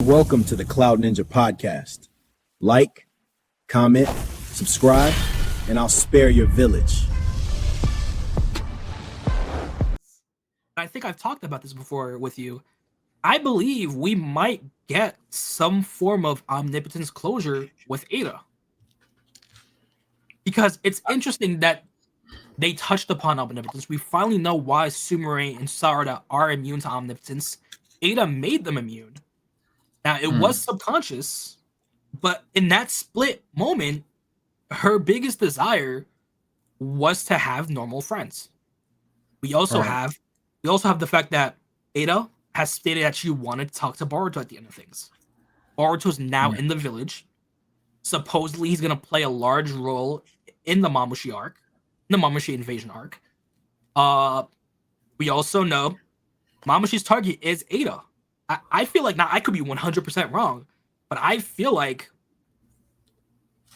welcome to the Cloud Ninja Podcast. Like, comment, subscribe, and I'll spare your village. I think I've talked about this before with you. I believe we might get some form of omnipotence closure with Ada. Because it's interesting that they touched upon omnipotence. We finally know why Sumire and Sarada are immune to omnipotence. Ada made them immune. Now, it was subconscious, but in that split moment, her biggest desire was to have normal friends. We also have the fact that Ada has stated that she wanted to talk to Boruto at the end of things. Boruto's now in the village. Supposedly, he's going to play a large role in the Mamushi arc, the Mamushi invasion arc. We also know Mamushi's target is Ada. I feel like, now I could be 100% wrong, but I feel like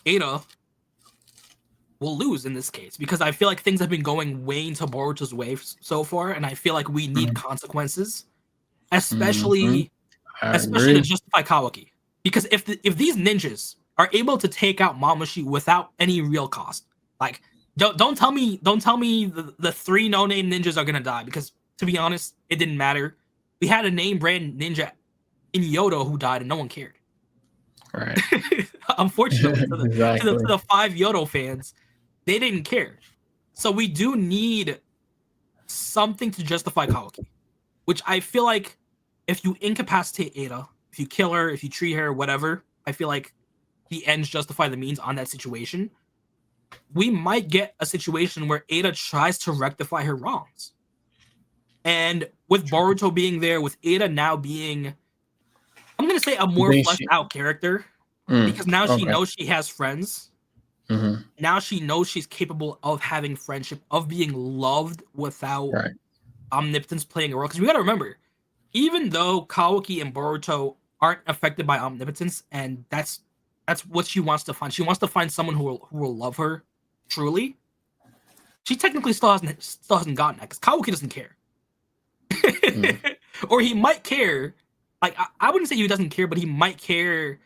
Ada will lose in this case because I feel like things have been going way into Boruto's way so far, and I feel like we need consequences, especially to justify Kawaki. Because if these ninjas are able to take out Mamushi without any real cost, like don't tell me the three no-name ninjas are gonna die, because to be honest, it didn't matter. We had a name brand ninja in Yodo who died and no one cared. Right. Unfortunately, to the 5 Yodo fans, they didn't care. So we do need something to justify Kawaki, which I feel like if you incapacitate Ada, if you kill her, if you treat her, whatever, I feel like the ends justify the means on that situation. We might get a situation where Ada tries to rectify her wrongs. And with Boruto being there, with Ada now being, I'm going to say, a more fleshed out character, because now she knows she has friends. Now she knows she's capable of having friendship, of being loved without omnipotence playing a role. Because we got to remember, even though Kawaki and Boruto aren't affected by omnipotence, and that's what she wants to find. She wants to find someone who will love her truly. She technically still hasn't gotten that, because Kawaki doesn't care. Or he might care. Like, I wouldn't say he doesn't care, but he might care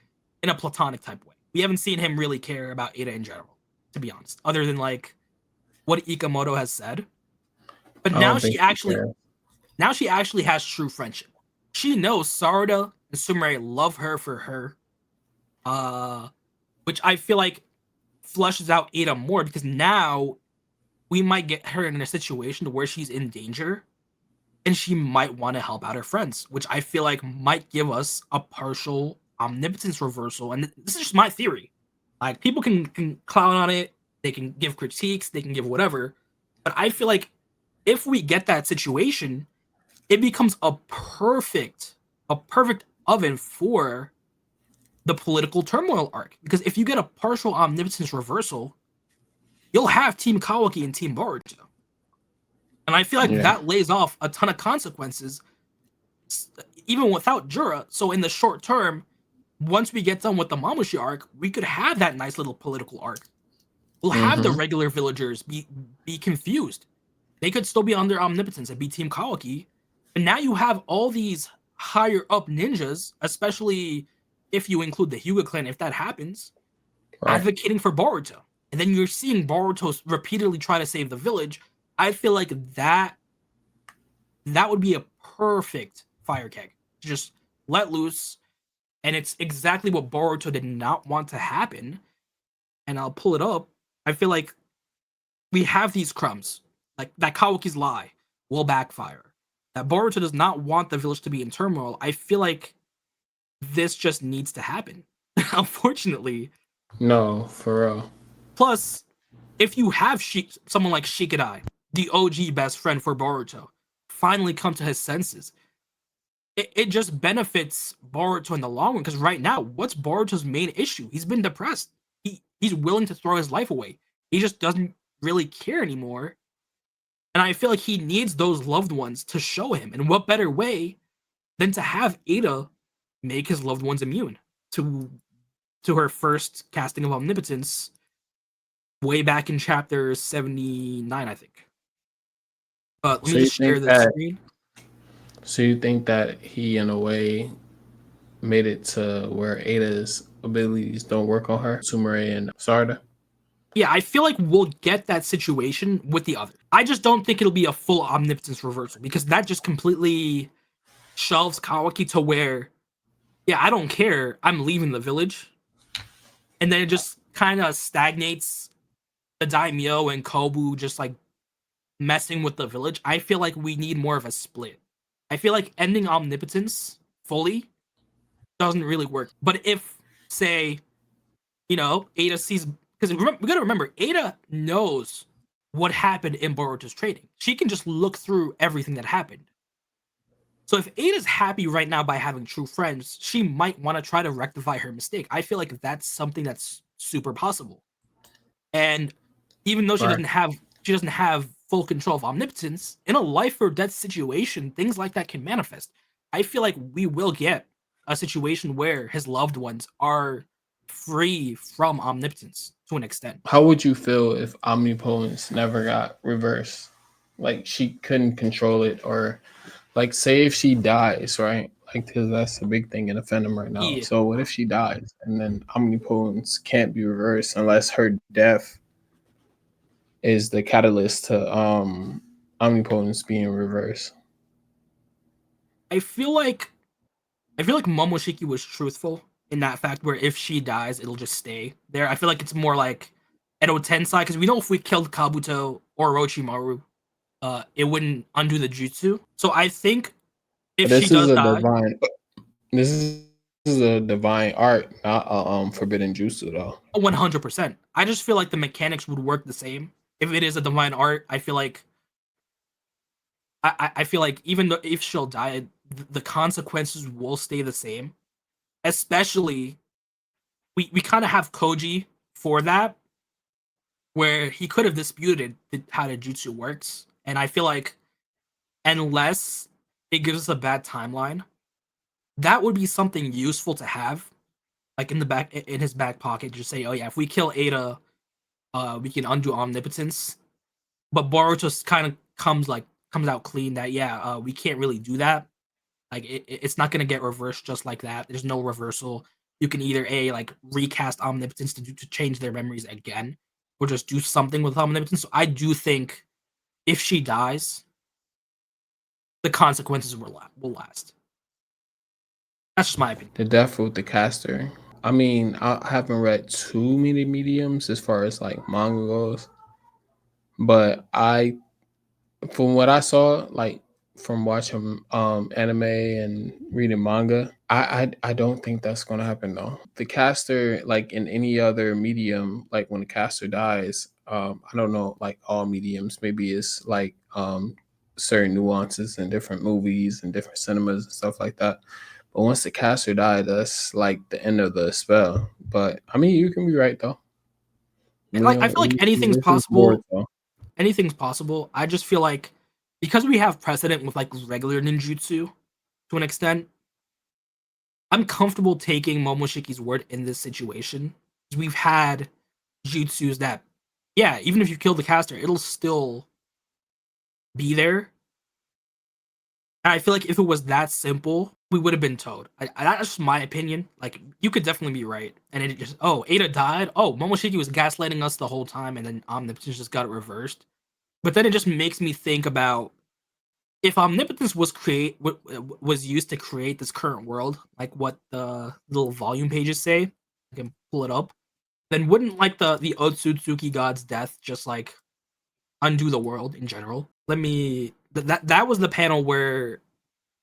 in a platonic type way. We haven't seen him really care about Ada in general, to be honest, other than like what Ikamoto has said. But now she actually has true friendship. She knows Sarada and Sumire love her for her, which I feel like flushes out Ada more, because now we might get her in a situation where she's in danger and she might want to help out her friends, which I feel like might give us a partial omnipotence reversal. And this is just my theory. Like, people can clown on it, they can give critiques, they can give whatever, but I feel like if we get that situation, it becomes a perfect oven for the political turmoil arc. Because if you get a partial omnipotence reversal, you'll have Team Kawaki and Team Boruto. And I feel like that lays off a ton of consequences, even without Jura. So in the short term, once we get done with the Mamushi arc, we could have that nice little political arc. We'll have the regular villagers be confused. They could still be under omnipotence and be Team Kawaki. And now you have all these higher up ninjas, especially if you include the Hyuga clan, if that happens, advocating for Boruto. And then you're seeing Boruto repeatedly try to save the village. I feel like that would be a perfect fire keg to just let loose. And it's exactly what Boruto did not want to happen. And I'll pull it up. I feel like we have these crumbs, like that Kawaki's lie will backfire. That Boruto does not want the village to be in turmoil. I feel like this just needs to happen, unfortunately. No, for real. Plus, if you have someone like Shikadai, the OG best friend for Boruto, finally come to his senses, it just benefits Boruto in the long run. Because right now, what's Boruto's main issue? He's been depressed. He's willing to throw his life away. He just doesn't really care anymore. And I feel like he needs those loved ones to show him. And what better way than to have Ada make his loved ones immune to her first casting of Omnipotence way back in chapter 79, I think. But let me just share the screen. So you think that he, in a way, made it to where Ada's abilities don't work on her, Sumire and Sarda. Yeah, I feel like we'll get that situation with the other. I just don't think it'll be a full omnipotence reversal because that just completely shelves Kawaki to where, yeah, I don't care. I'm leaving the village. And then it just kind of stagnates the daimyo and Kobu just like messing with the village. I feel like we need more of a split. I feel like ending omnipotence fully doesn't really work. But if, say, Ada sees, because we gotta remember, Ada knows what happened in Boruto's training. She can just look through everything that happened. So if Ada's happy right now by having true friends, she might want to try to rectify her mistake. I feel like that's something that's super possible. And even though Right. she doesn't have full control of omnipotence, in a life or death situation, things like that can manifest. I feel like we will get a situation where his loved ones are free from omnipotence to an extent. How would you feel if Omnipotence never got reversed? Like she couldn't control it, or like say if she dies, right? Like because that's a big thing in the fandom right now. Yeah. So what if she dies and then Omnipotence can't be reversed unless her death is the catalyst to Omnipotence being reversed? I feel like Momoshiki was truthful in that fact where if she dies, it'll just stay there. I feel like it's more like Edo Tensai, because we know if we killed Kabuto or Orochimaru, it wouldn't undo the jutsu. So I think if she This is does a die, divine. This is a divine art, not a forbidden jutsu though. 100%. I just feel like the mechanics would work the same. If it is a divine art, I feel like I feel like even though if she'll die, the consequences will stay the same. Especially we kind of have Koji for that, where he could have disputed how the jutsu works, and I feel like unless it gives us a bad timeline, that would be something useful to have, like in his back pocket. Just say, oh yeah, if we kill Ada, we can undo omnipotence. But Boruto kind of comes out clean that yeah, we can't really do that. Like it's not gonna get reversed just like that. There's no reversal. You can either like recast omnipotence to change their memories again, or just do something with omnipotence. So I do think if she dies, the consequences will last. That's just my opinion. The death with the caster. I mean, I haven't read too many mediums as far as like manga goes, but from what I saw, like from watching anime and reading manga, I don't think that's gonna happen though. The caster, like in any other medium, like when the caster dies, I don't know, like all mediums, maybe it's like certain nuances in different movies and different cinemas and stuff like that. But once the caster died, that's like the end of the spell. But I mean, you can be right though. Like I feel like anything's This is possible. Boruto. Anything's possible. I just feel like because we have precedent with like regular ninjutsu to an extent, I'm comfortable taking Momoshiki's word in this situation. We've had jutsus that, yeah, even if you kill the caster, it'll still be there. And I feel like if it was that simple, we would have been told. That's just my opinion. Like, you could definitely be right. And it just, oh, Ada died. Oh, Momoshiki was gaslighting us the whole time, and then Omnipotence just got it reversed. But then it just makes me think about if Omnipotence was used to create this current world, like what the little volume pages say, I can pull it up. Then wouldn't like the Otsutsuki god's death just like undo the world in general? Let me that was the panel where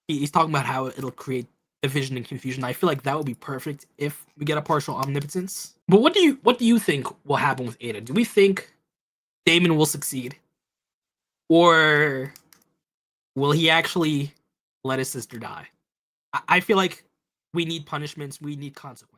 he's talking about how it'll create division and confusion. I feel like that would be perfect if we get a partial omnipotence. But what do you think will happen with Ada? Do we think Damon will succeed, or will he actually let his sister die? I feel like we need punishments. We need consequences.